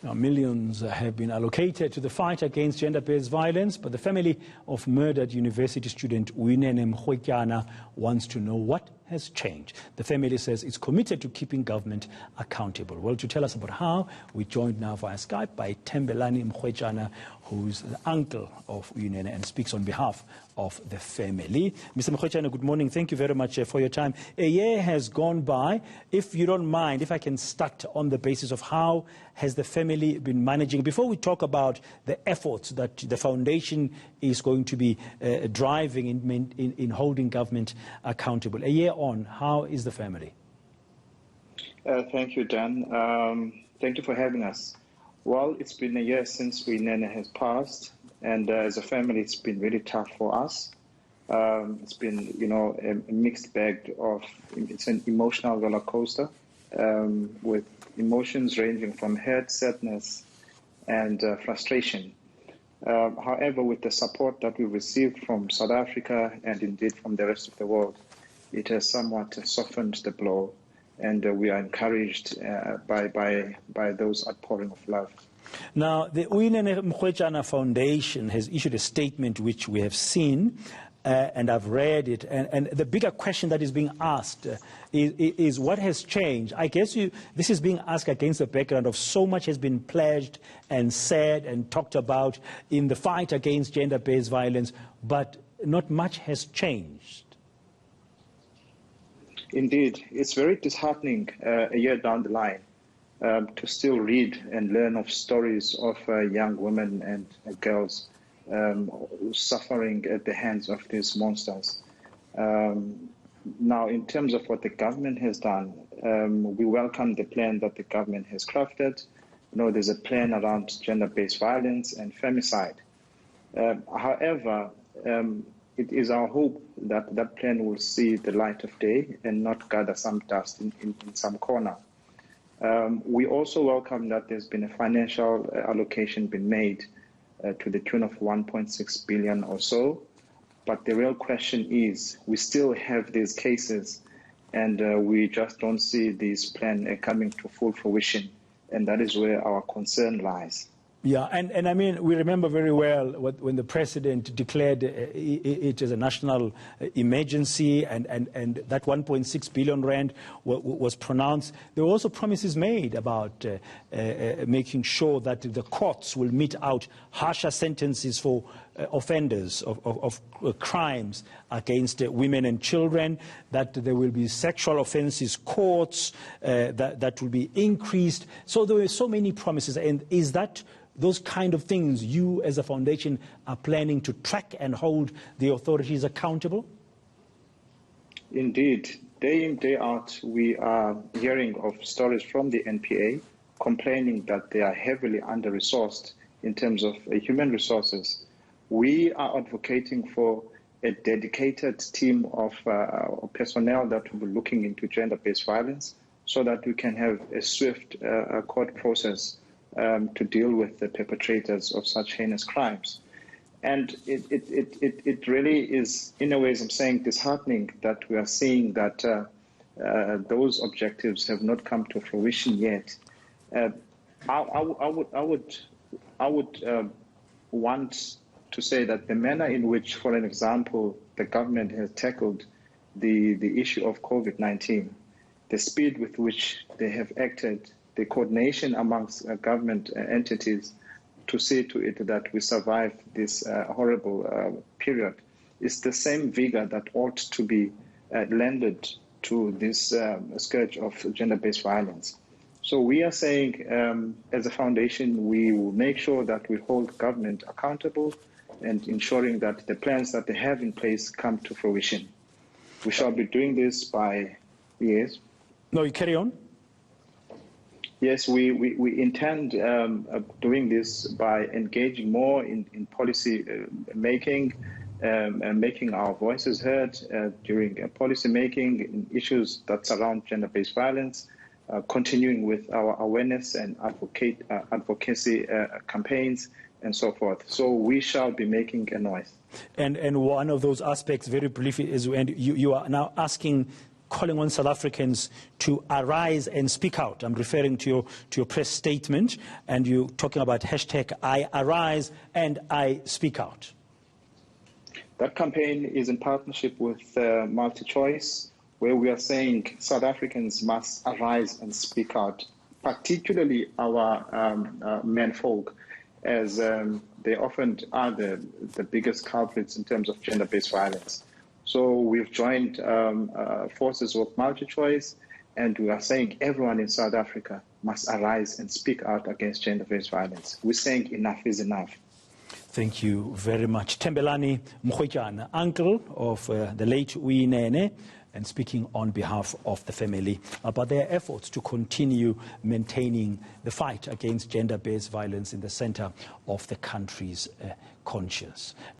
Now, millions have been allocated to the fight against gender-based violence, but the family of murdered university student Uyinene Mrwetyana wants to know what has changed. The family says it's committed to keeping government accountable. Well, to tell us about how, we're joined now via Skype by Thembelani Mrwetyana, who's the uncle of Uyinene and speaks on behalf of the family. Mr. Mrwetyana, good morning. Thank you very much for your time. A year has gone by. If you don't mind, if I can start on the basis of how has the family been managing, before we talk about the efforts that the foundation is going to be driving in holding government accountable. A year on, how is the family? Thank you, Dan. Thank you for having us. Well, it's been a year since Uyinene has passed, and as a family, it's been really tough for us. It's been, a mixed bag of, it's an emotional roller coaster with emotions ranging from hurt, sadness, and frustration. However, with the support that we received from South Africa and indeed from the rest of the world, it has somewhat softened the blow, and we are encouraged by those outpouring of love. Now, the Uyinene Mrwetyana Foundation has issued a statement which we have seen, and I've read it, and the bigger question that is being asked is what has changed? I guess this is being asked against the background of so much has been pledged and said and talked about in the fight against gender-based violence, but not much has changed. Indeed, it's very disheartening a year down the line to still read and learn of stories of young women and girls suffering at the hands of these monsters. Now, in terms of what the government has done, we welcome the plan that the government has crafted. There's a plan around gender-based violence and femicide. However, it is our hope that that plan will see the light of day and not gather some dust in some corner. We also welcome that there's been a financial allocation been made to the tune of 1.6 billion or so. But the real question is, we still have these cases, and we just don't see this plan coming to full fruition. And that is where our concern lies. Yeah, and I mean, we remember very well when the president declared it as a national emergency and that 1.6 billion rand was pronounced. There were also promises made about making sure that the courts will mete out harsher sentences for offenders of crimes against women and children, that there will be sexual offences courts that will be increased. So there were so many promises, and is that those kind of things you as a foundation are planning to track and hold the authorities accountable? Indeed. Day in, day out, we are hearing of stories from the NPA complaining that they are heavily under-resourced in terms of human resources. We are advocating for a dedicated team of personnel that will be looking into gender-based violence so that we can have a swift court process to deal with the perpetrators of such heinous crimes. And it really is, in a way, as I'm saying, disheartening that we are seeing that those objectives have not come to fruition yet. I would want to say that the manner in which, for an example, the government has tackled the issue of COVID-19, the speed with which they have acted, the coordination amongst government entities to see to it that we survive this horrible period is the same vigor that ought to be lended to this scourge of gender-based violence. So we are saying, as a foundation, we will make sure that we hold government accountable and ensuring that the plans that they have in place come to fruition. We shall be doing this by years. No, you carry on. Yes, we intend doing this by engaging more in policy making, and making our voices heard during policy making in issues that surround gender-based violence, continuing with our awareness and advocacy campaigns and so forth. So we shall be making a noise. And one of those aspects, very briefly, is when you are now asking calling on South Africans to arise and speak out. I'm referring to your press statement, and you're talking about hashtag I arise and I speak out. That campaign is in partnership with MultiChoice, where we are saying South Africans must arise and speak out, particularly our menfolk, as they often are the biggest culprits in terms of gender-based violence. So we've joined forces with MultiChoice, and we are saying everyone in South Africa must arise and speak out against gender-based violence. We're saying enough is enough. Thank you very much. Thembelani Mrwetyana, uncle of the late Uyinene, and speaking on behalf of the family about their efforts to continue maintaining the fight against gender-based violence in the center of the country's conscience.